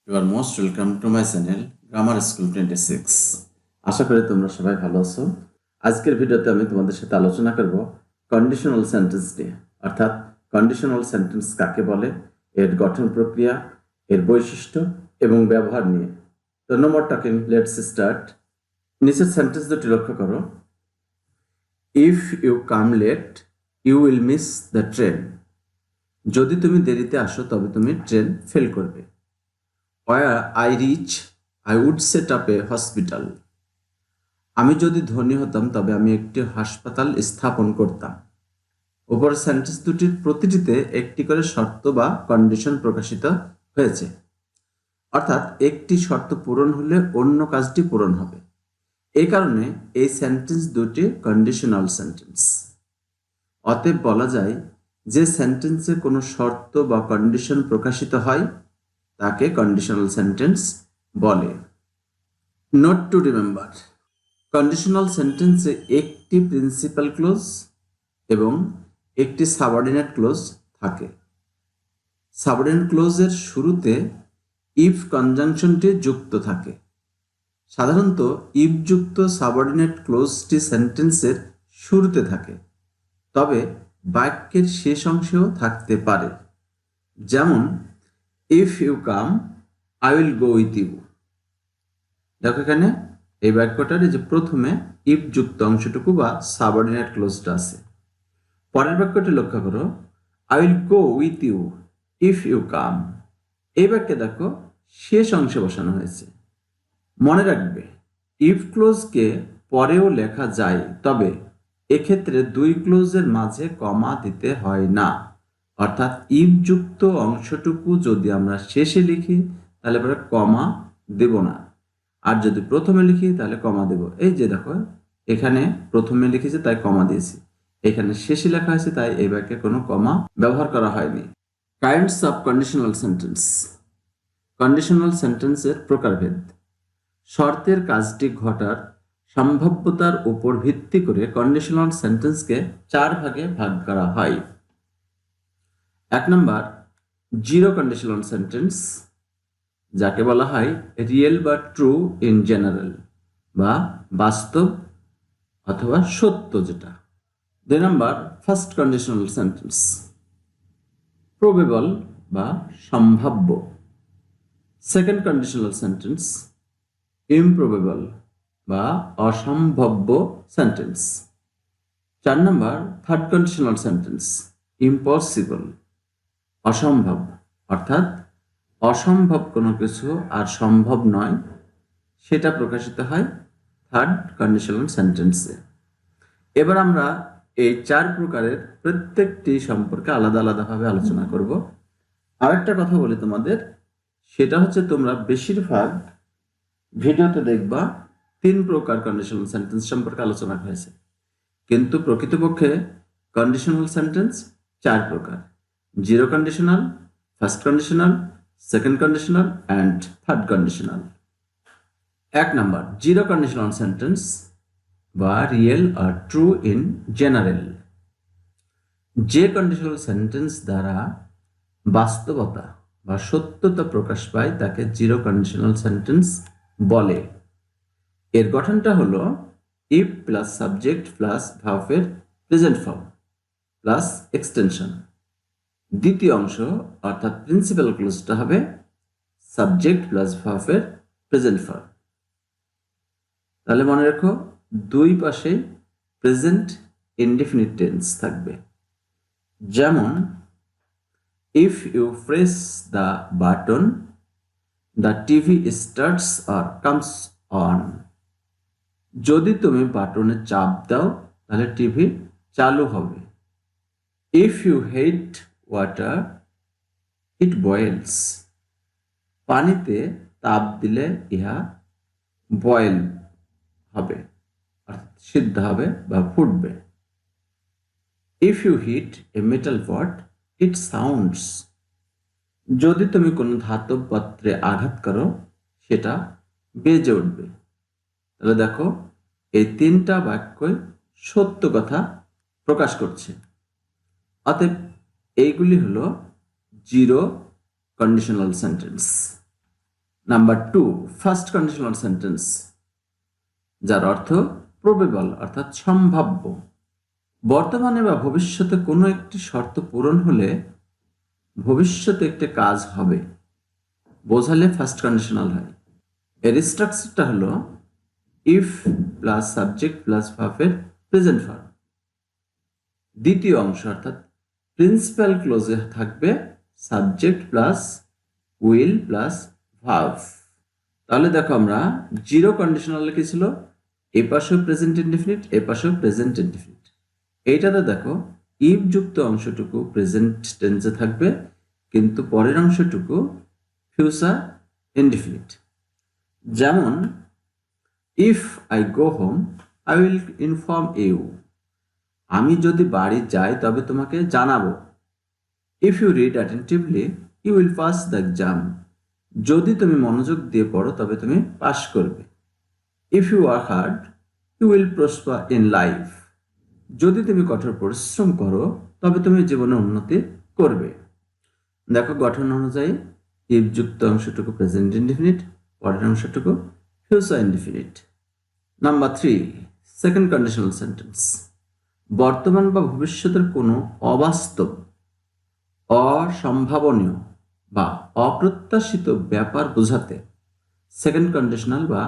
You are most welcome to my channel Grammar School 26. আশা করি তোমরা সবাই ভালো আছো। আজকের ভিডিওতে আমি তোমাদের সাথে আলোচনা করব কন্ডিশনাল সেন্টেন্স নিয়ে, অর্থাৎ কন্ডিশনাল সেন্টেন্স কাকে বলে, এর গঠন প্রক্রিয়া, এর বৈশিষ্ট্য এবং ব্যবহার নিয়ে। তো no more talking, let's start. নিচের সেন্টেন্স দুটি লক্ষ্য করো। If you come late you will miss the train. যদি তুমি দেরিতে আসো তবে তুমি ট্রেন ফেল করবে। Where I reach, I would set up a hospital. আমি যদি ধনী হতাম তবে আমি একটি হাসপাতাল স্থাপন করতাম। উপর সেন্টেন্স দুটির প্রতিটিতে একটি করে শর্ত বা কন্ডিশন প্রকাশিত হয়েছে, অর্থাৎ একটি শর্ত পূরণ হলে অন্য কাজটি পূরণ হবে। এই কারণে এই সেন্টেন্স দুটি কন্ডিশনাল সেন্টেন্স। অতএব বলা যায় যে সেন্টেন্সে কোনো শর্ত বা কন্ডিশন প্রকাশিত হয় তাকে কন্ডিশনাল সেন্টেন্স বলে। নোট টু রিমেম্বার, কন্ডিশনাল সেন্টেন্সে একটি প্রিন্সিপাল ক্লোজ এবং একটি সাবঅর্ডিনেট ক্লোজ থাকে। সাবঅর্ডিনেট ক্লোজের শুরুতে ইফ কনজাংশনটি যুক্ত থাকে। সাধারণত ইফ যুক্ত সাবঅর্ডিনেট ক্লোজটি সেন্টেন্সের শুরুতে থাকে, তবে বাক্যের শেষ অংশেও থাকতে পারে। যেমন if you come I will go with you. দেখো এখানে এই বাক্যটার যে প্রথমে ইফ যুক্ত অংশটুকু বা সাবঅর্ডিনেট ক্লোজটা আছে। পরের বাক্যটি লক্ষ্য করো, I will go with you if you come. এই বাক্যে দেখো শেষ অংশে বসানো হয়েছে। মনে রাখবে, ইফ ক্লোজকে পরেও লেখা যায়, তবে এক্ষেত্রে দুই ক্লোজের মাঝে কমা দিতে হয় না। অর্থাৎ ইফ যুক্ত অংশটুকু যদি আমরা শেষে লিখি তাহলে পরে কমা দেব না, আর যদি প্রথমে লিখি তাহলে কমা দেব। এই যে দেখো এখানে প্রথমে লিখেছে তাই কমা দিয়েছি, এখানে শেষে লেখা হয়েছে তাই এই বাক্যে কোনো কমা ব্যবহার করা হয়নি। Kinds of conditional sentence. Conditional সেন্টেন্সের প্রকারভেদ। শর্তের কাজটি ঘটার সম্ভাব্যতার উপর ভিত্তি করে কন্ডিশনাল সেন্টেন্সকে 4 ভাগে ভাগ করা হয়। 1 নম্বর, জিরো কন্ডিশনাল সেন্টেন্স, যাকে বলা হয় রিয়েল বা ট্রু ইন জেনারেল, বা বাস্তব অথবা সত্য যেটা। 2 নম্বর, ফার্স্ট কন্ডিশনাল সেন্টেন্স, প্রবেবল বা সম্ভাব্য। সেকেন্ড কন্ডিশনাল সেন্টেন্স, ইমপ্রবেবল বা অসম্ভাব্য সেন্টেন্স। 4 নম্বর, থার্ড কন্ডিশনাল সেন্টেন্স, ইম্পসিবল, অসম্ভব, অর্থাৎ অসম্ভব কোনো কিছু আর সম্ভব নয় সেটা প্রকাশিত হয় থার্ড কন্ডিশনাল সেন্টেন্সে। এবার আমরা এই 4 প্রকারের প্রত্যেকটি সম্পর্কে আলাদা আলাদাভাবে আলোচনা করব। আরেকটা কথা বলি তোমাদের, সেটা হচ্ছে তোমরা বেশিরভাগ ভিডিওতে দেখবা 3 প্রকার কন্ডিশনাল সেন্টেন্স সম্পর্কে আলোচনা হয়েছে, কিন্তু প্রকৃতপক্ষে কন্ডিশনাল সেন্টেন্স 4 প্রকার: zero conditional, first conditional, second conditional and third conditional. 1 number, zero conditional sentence বা রিয়েল আর ট্রু ইন জেনারেল। যে কন্ডিশনাল সেন্টেন্স দ্বারা বাস্তবতা বা সত্যতা প্রকাশ পায় তাকে জিরো কন্ডিশনাল সেন্টেন্স বলে। এর গঠনটা হলো ইফ প্লাস সাবজেক্ট প্লাস ভার্বের প্রেজেন্ট ফর্ম প্লাস এক্সটেনশন। দ্বিতীয় অংশ অর্থাৎ প্রিন্সিপাল ক্লোজটা হবে সাবজেক্ট প্লাস ভার্বের প্রেজেন্ট ফর্ম। তাহলে মনে রাখো, দুই পাশে প্রেজেন্ট ইনডেফিনিট টেন্স থাকবে। যেমন if you press the button the TV starts or comes on. যদি তুমি বাটনে চাপ দাও তাহলে টিভি চালু হবে। If you heat water it boils. পানিতে তাপ দিলে ইহা বয়েল হবে, অর্থাৎ সিদ্ধ হবে বা ফুটবে। If you hit a metal pot it sounds. যদি তুমি কোনো ধাতব পাত্রে আঘাত করো সেটা বেজে উঠবে। তাহলে দেখো এই 3টা বাক্যই সত্য কথা প্রকাশ করছে। অতএব এইগুলি হলো zero conditional sentence. Number 2, first conditional sentence, যার অর্থ প্রবেবল অর্থাৎ সম্ভাব্য। বর্তমানে বা ভবিষ্যতে কোনো একটি শর্ত পূরণ হলে ভবিষ্যতে একটি কাজ হবে বোঝালে ফার্স্ট কন্ডিশনাল হয়। এর স্ট্রাকচারটা হলো ইফ প্লাস সাবজেক্ট প্লাস ভার্বের প্রেজেন্ট ফর্ম। দ্বিতীয় অংশ অর্থাৎ প্রিন্সিপাল ক্লোজে থাকবে subject plus will plus verb. তাহলে দেখো আমরা জিরো কন্ডিশনাল লিখেছিল, এ পাশেও প্রেজেন্ট ইনডেফিনিট, এ পাশেও প্রেজেন্ট ইনডেফিনিট। এইটাতে দেখো ইফ যুক্ত অংশটুকু প্রেজেন্ট টেন্সে থাকবে, কিন্তু পরের অংশটুকু ফিউচার ইনডেফিনিট। যেমন if I go home I will inform you, আমি যদি বাড়ি যাই তবে তোমাকে জানাবো। If you read attentively you will pass the exam, যদি তুমি মনোযোগ দিয়ে পড়ো তবে তুমি পাস করবে। If you work hard you will prosper in life, যদি তুমি কঠোর পরিশ্রম করো তবে তুমি জীবনে উন্নতি করবে। দেখো গঠন অনুযায়ী ইফ যুক্ত অংশটুকু প্রেজেন্ট ইনডেফিনিট, পরের অংশটুকু future indefinite. Number 3, second conditional sentence, বর্তমান বা ভবিষ্যতের কোনো অবাস্তব, অসম্ভাবনীয় বা অপ্রত্যাশিত ব্যাপার বোঝাতে সেকেন্ড কন্ডিশনাল বা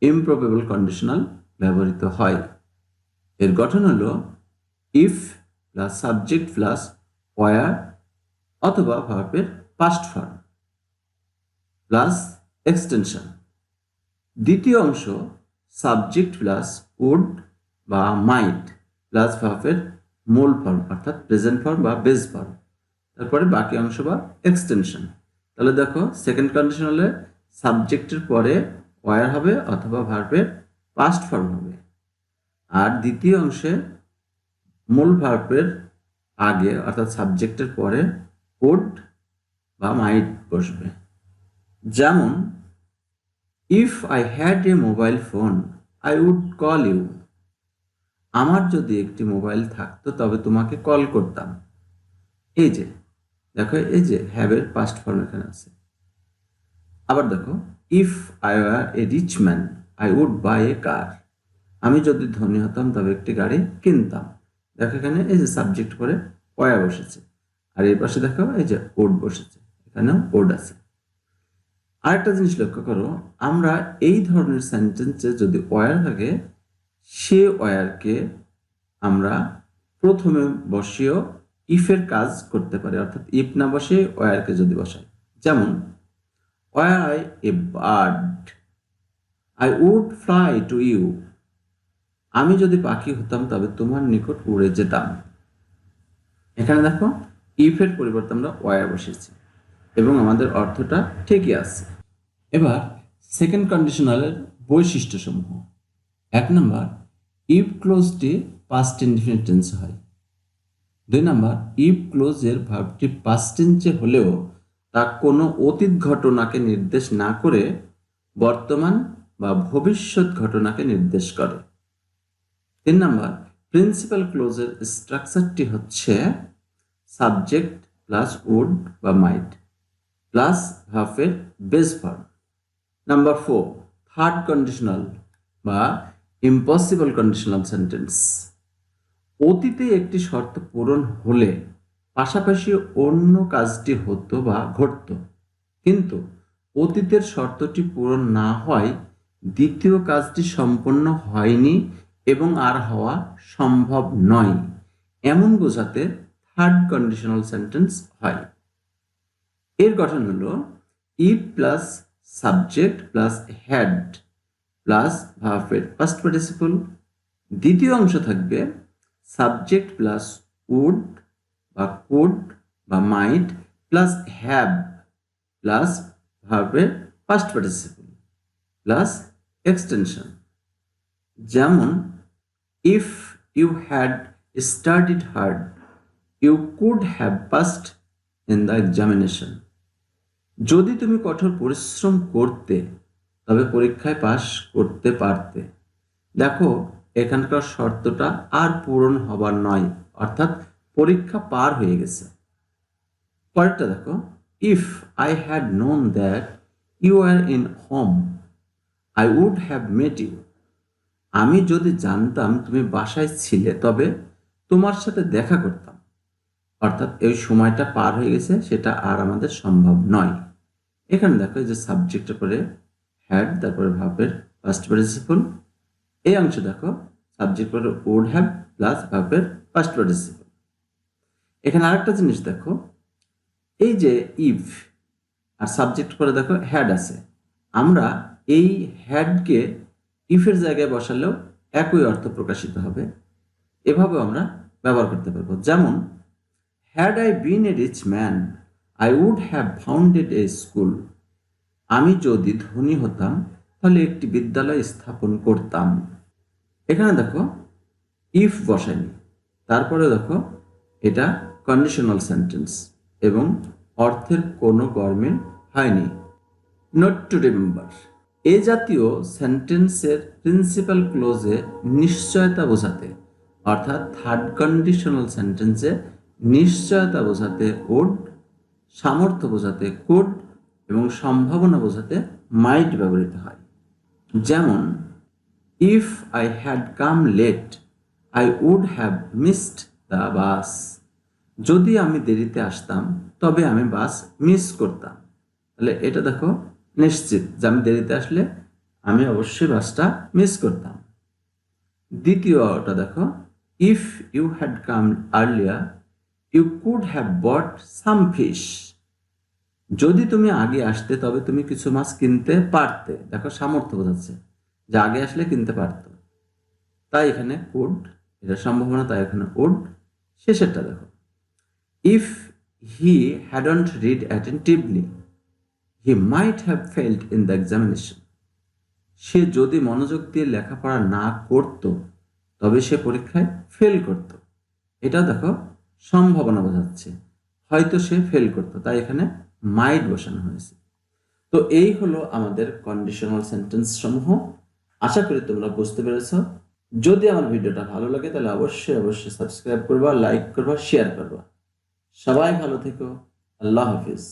ইমপ্রবেবল কন্ডিশনাল ব্যবহৃত হয়। এর গঠন হলো if plus subject plus were অথবা ভার্বের পাস্ট ফর্ম প্লাস এক্সটেনশন। দ্বিতীয় অংশ সাবজেক্ট প্লাস উড বা মাইট প্লাস ভার্বের মূল ফর্ম অর্থাৎ প্রেজেন্ট ফর্ম বা বেস ফর্ম, তারপরে বাকি অংশ বা এক্সটেনশন। তাহলে দেখো সেকেন্ড কন্ডিশনালে সাবজেক্টের পরে ওয়ার হবে অথবা ভার্বের পাস্ট ফর্ম হবে, আর দ্বিতীয় অংশে মূল ভার্বের আগে অর্থাৎ সাবজেক্টের পরে উড বা মাইট বসবে। যেমন if I had a mobile phone I would call you, আমার যদি একটি মোবাইল থাকতো তবে তোমাকে কল করতাম। এই যে দেখো এই যে হ্যাভের পাস্ট ফর্ম এখানে আছে। আবার দেখো if I were a rich man I would buy a car, আমি যদি ধনী হতাম তবে একটি গাড়ি কিনতাম। দেখো এখানে এই যে সাবজেক্ট করে ওয়া বসেছে, আর এর পাশে দেখো এই যে উড বসেছে, এখানেও উড আছে। আরেকটা জিনিস লক্ষ্য করো, আমরা এই ধরনের সেন্টেন্সে যদি ওয়ার থাকে সে ওয়ারকে আমরা প্রথমে বসিয়েও ইফের কাজ করতে পারি, অর্থাৎ ইফ না বসে ওয়ারকে যদি বসাই। যেমন were I a bird I would fly to you, আমি যদি পাখি হতাম তবে তোমার নিকট উড়ে যেতাম। এখানে দেখো ইফের পরিবর্তে আমরা ওয়ার বসিয়েছি এবং আমাদের অর্থটা ঠিকই আছে। এবার সেকেন্ড কন্ডিশনালের বৈশিষ্ট্যসমূহ। 1 নম্বর, ইফ ক্লোজটি পাস্ট ইনডিফিনিট টেন্সে হয়। 2 নম্বর, ইফ ক্লোজের ভার্বটি পাস্ট টেন্সে হলেও তা কোনো অতীত ঘটনাকে নির্দেশ না করে বর্তমান বা ভবিষ্যৎ ঘটনাকে নির্দেশ করে। 3 নম্বর, প্রিন্সিপাল ক্লোজের স্ট্রাকচারটি হচ্ছে সাবজেক্ট প্লাস উড বা মাইট প্লাস ভার্বের base form. Number 4, third conditional বা ইম্পসিবল কন্ডিশনাল সেন্টেন্স, অতীতে একটি শর্ত পূরণ হলে পাশাপাশি অন্য কাজটি হতো বা ঘটত, কিন্তু অতীতের শর্তটি পূরণ না হয় দ্বিতীয় কাজটি সম্পন্ন হয়নি এবং আর হওয়া সম্ভব নয়, এমন বোঝাতে থার্ড কন্ডিশনাল সেন্টেন্স হয়। এর গঠন হলো if plus subject plus had plus ভার্বের পাস্ট পার্টিসিপল, দ্বিতীয় অংশ থাকবে সাবজেক্ট প্লাস উড বা কুড বা মাইট প্লাস হ্যাভ প্লাস ভার্বের পাস্ট পার্টিসিপল প্লাস এক্সটেনশন। যেমন if you had studied hard you could have passed in the examination, যদি তুমি কঠোর পরিশ্রম করতে তবে পরীক্ষায় পাশ করতে পারতে। দেখো এখানকার শর্তটা আর পূরণ হবার নয়, অর্থাৎ পরীক্ষা পার হয়ে গেছে। পরেরটা দেখো if I had known that you are in home, I would have met you. আমি যদি জানতাম তুমি বাসায় ছিলে তবে তোমার সাথে দেখা করতাম। অর্থাৎ এই সময়টা পার হয়ে গেছে, সেটা আর আমাদের সম্ভব নয়। এখানে দেখো যে সাবজেক্টের পরে হ্যাড, তারপরে ভার্বের পাস্ট পার্টিসিপল। এই অংশে দেখো সাবজেক্ট পরে উড হ্যাভ প্লাস ভার্বের পাস্ট পার্টিসিপল। এখানে আরেকটা জিনিস দেখো, এই যে ইফ আর সাবজেক্ট পরে দেখো হ্যাড আছে, আমরা এই হ্যাডকে ইফের জায়গায় বসালেও একই অর্থ প্রকাশিত হবে। এভাবে আমরা ব্যবহার করতে পারবো। যেমন, had I been a rich man, I would have founded a school. আমি যদি ধনী হতাম তাহলে একটি বিদ্যালয় স্থাপন করতাম। এখানে দেখো ইফ বসায়নি, তারপরে দেখো এটা কন্ডিশনাল সেন্টেন্স এবং অর্থের কোনো গরমিল হয়নি। নোট টু রিমেম্বার, এ জাতীয় সেন্টেন্সের প্রিন্সিপাল ক্লোজে নিশ্চয়তা বোঝাতে, অর্থাৎ থার্ড কন্ডিশনাল সেন্টেন্সে নিশ্চয়তা বোঝাতে উড, সামর্থ্য বোঝাতে কুড এবং সম্ভাবনা বোঝাতে মাইট ব্যবহৃত হয়। যেমন, if I had come late I would have missed the bus. যদি আমি দেরিতে আসতাম তবে আমি বাস মিস করতাম। তাহলে এটা দেখো নিশ্চিত যে আমি দেরিতে আসলে আমি অবশ্যই বাসটা মিস করতাম। দ্বিতীয়টা দেখো, if you had come earlier you could have bought some fish. যদি তুমি আগে আসতে তবে তুমি কিছু মাছ কিনতে পারতে। দেখো সামর্থ্য বোঝাচ্ছে যে আগে আসলে কিনতে পারতো, তাই এখানে কুড, এটা সম্ভাবনা, তাই এখানে উড। শেষেরটা দেখো, if he hadn't read attentively he might have failed in the examination. সে যদি মনোযোগ দিয়ে লেখাপড়া না করত তবে সে পরীক্ষায় ফেল করত। এটা দেখো সম্ভাবনা বোঝাচ্ছে, হয়তো সে ফেল করত, তাই এখানে মাইট বসানো হয়েছে। তো এই হলো আমাদের কন্ডিশনাল সেন্টেন্স সমূহ। আশা করি তোমরা বুঝতে পেরেছ। যদি আমার ভিডিওটা ভালো লাগে তাহলে অবশ্যই অবশ্যই সাবস্ক্রাইব করবা, লাইক করবা, শেয়ার করবা। সবাই ভালো থেকো। আল্লাহ হাফিজ।